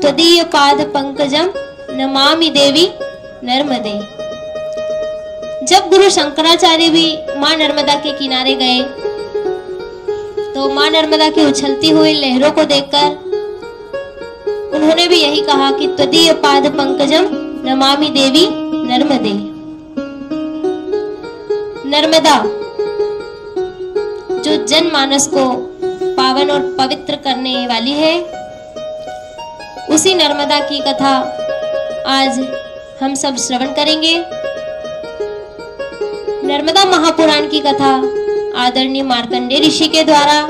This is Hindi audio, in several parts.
त्वदीय पाद पंकजम नमामि देवी नर्मदे। जब गुरु शंकराचार्य भी मां नर्मदा के किनारे गए तो मां नर्मदा की उछलती हुई लहरों को देखकर उन्होंने भी यही कहा कि त्वदीय पाद पंकजम नमामि देवी नर्मदे। नर्मदा जो जनमानस को पावन और पवित्र करने वाली है, उसी नर्मदा की कथा आज हम सब श्रवण करेंगे। नर्मदा महापुराण की कथा आदरणीय मार्कंडेय ऋषि के द्वारा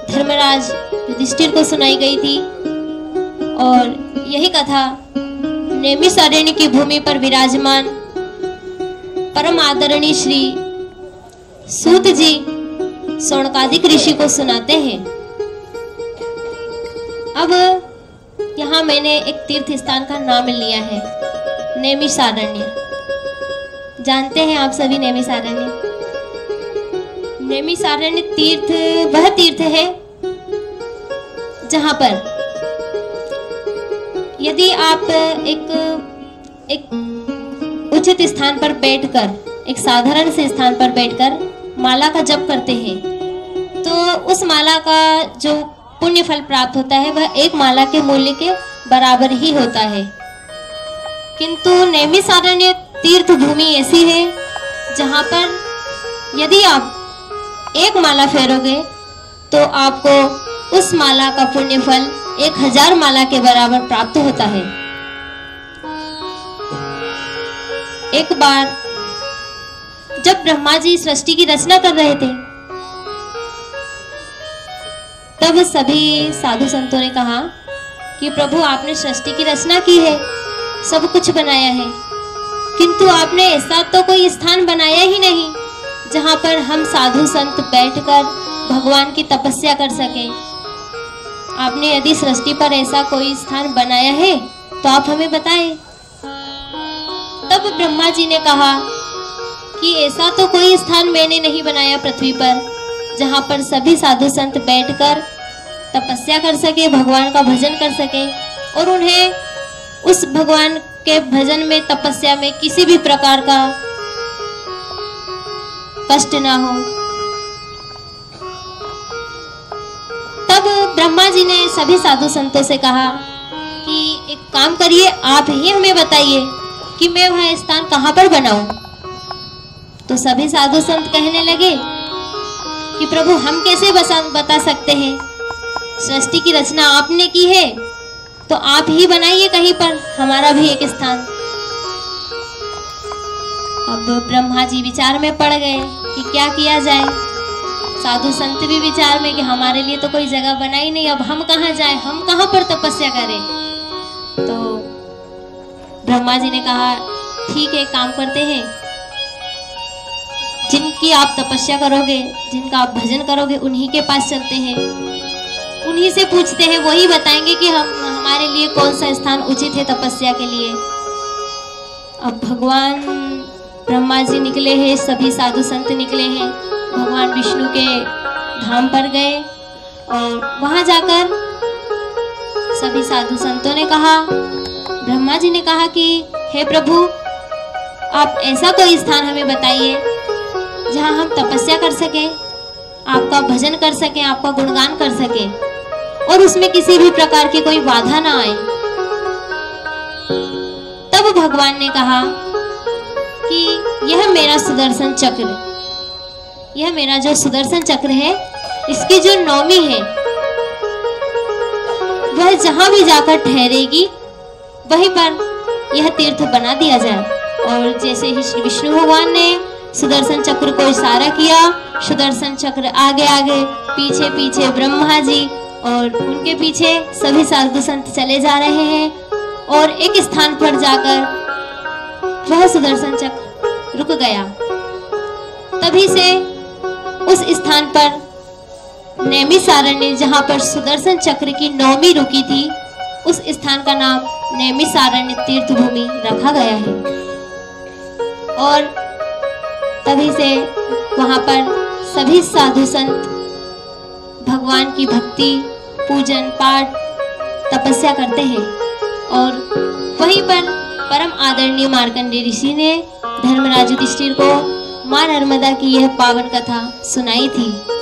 धर्मराज युधिष्ठिर को सुनाई गई थी और यही कथा नैमिषारण्य की भूमि पर विराजमान परम आदरणीय श्री सूत जी शौनकादिक ऋषि को सुनाते हैं। अब यहाँ मैंने एक तीर्थ स्थान का नाम लिया है, नैमिषारण्य। जानते हैं आप सभी नैमिषारण्य? नैमिषारण्य तीर्थ वह तीर्थ है जहां पर यदि आप एक उचित स्थान पर बैठकर, एक साधारण से स्थान पर बैठकर माला का जप करते हैं तो उस माला का जो पुण्य फल प्राप्त होता है वह एक माला के मूल्य के बराबर ही होता है। किंतु नैमिषारण्य तीर्थ भूमि ऐसी है जहां पर यदि आप एक माला फेरोगे तो आपको उस माला का पुण्य फल 1000 माला के बराबर प्राप्त होता है। एक बार जब ब्रह्मा जी सृष्टि की रचना कर रहे थे तब सभी साधु संतों ने कहा कि प्रभु आपने सृष्टि की रचना की है, सब कुछ बनाया है, किंतु आपने ऐसा तो कोई स्थान बनाया ही नहीं जहां पर हम साधु संत बैठकर भगवान की तपस्या कर सके। आपने यदि सृष्टि पर ऐसा कोई स्थान बनाया है तो आप हमें बताएं। तब ब्रह्मा जी ने कहा कि ऐसा तो कोई स्थान मैंने नहीं बनाया पृथ्वी पर जहां पर सभी साधु संत बैठकर तपस्या कर सके, भगवान का भजन कर सके और उन्हें उस भगवान के भजन में, तपस्या में किसी भी प्रकार का कष्ट ना हो। तब ब्रह्मा जी ने सभी साधु संतों से कहा कि एक काम करिए, आप ही हमें बताइए कि मैं वह स्थान कहां पर बनाऊं। तो सभी साधु संत कहने लगे कि प्रभु हम कैसे बता सकते हैं, सृष्टि की रचना आपने की है तो आप ही बनाइए कहीं पर हमारा भी एक स्थान। अब ब्रह्मा जी विचार में पड़ गए कि क्या किया जाए। साधु संत भी विचार में कि हमारे लिए तो कोई जगह बनाई नहीं, अब हम कहाँ जाएं, हम कहाँ पर तपस्या करें। तो ब्रह्मा जी ने कहा ठीक है, काम करते हैं, जिनकी आप तपस्या करोगे, जिनका आप भजन करोगे, उन्हीं के पास चलते हैं, उन्हीं से पूछते हैं, वही बताएंगे कि हमारे लिए कौन सा स्थान उचित है तपस्या के लिए। अब भगवान ब्रह्मा जी निकले हैं, सभी साधु संत निकले हैं, भगवान विष्णु के धाम पर गए और वहां जाकर सभी साधु संतों ने कहा, ब्रह्मा जी ने कहा कि हे प्रभु आप ऐसा कोई स्थान हमें बताइए जहां हम तपस्या कर सकें, आपका भजन कर सकें, आपका गुणगान कर सकें और उसमें किसी भी प्रकार की कोई बाधा ना आए। तब भगवान ने कहा कि यह मेरा सुदर्शन चक्र, यह मेरा जो सुदर्शन चक्र है, इसकी जो नौमी है वह जहां भी जाकर ठहरेगी वहीं पर यह तीर्थ बना दिया जाए। और जैसे ही श्री विष्णु भगवान ने सुदर्शन चक्र को इशारा किया, सुदर्शन चक्र आगे आगे, पीछे पीछे ब्रह्मा जी और उनके पीछे सभी साधु संत चले जा रहे हैं और एक स्थान पर जाकर वह सुदर्शन चक्र रुक गया। तभी से उस स्थान पर नैमिषारण्य, जहां पर सुदर्शन चक्र की नौमी रुकी थी, उस स्थान का नाम नैमिषारण्य तीर्थ भूमि रखा गया है। और तभी से वहां पर सभी साधु संत भगवान की भक्ति, पूजन, पाठ, तपस्या करते हैं। और वहीं पर परम आदरणीय मार्कंडेय ऋषि ने धर्मराज युधिष्ठिर को मां नर्मदा की यह पावन कथा सुनाई थी।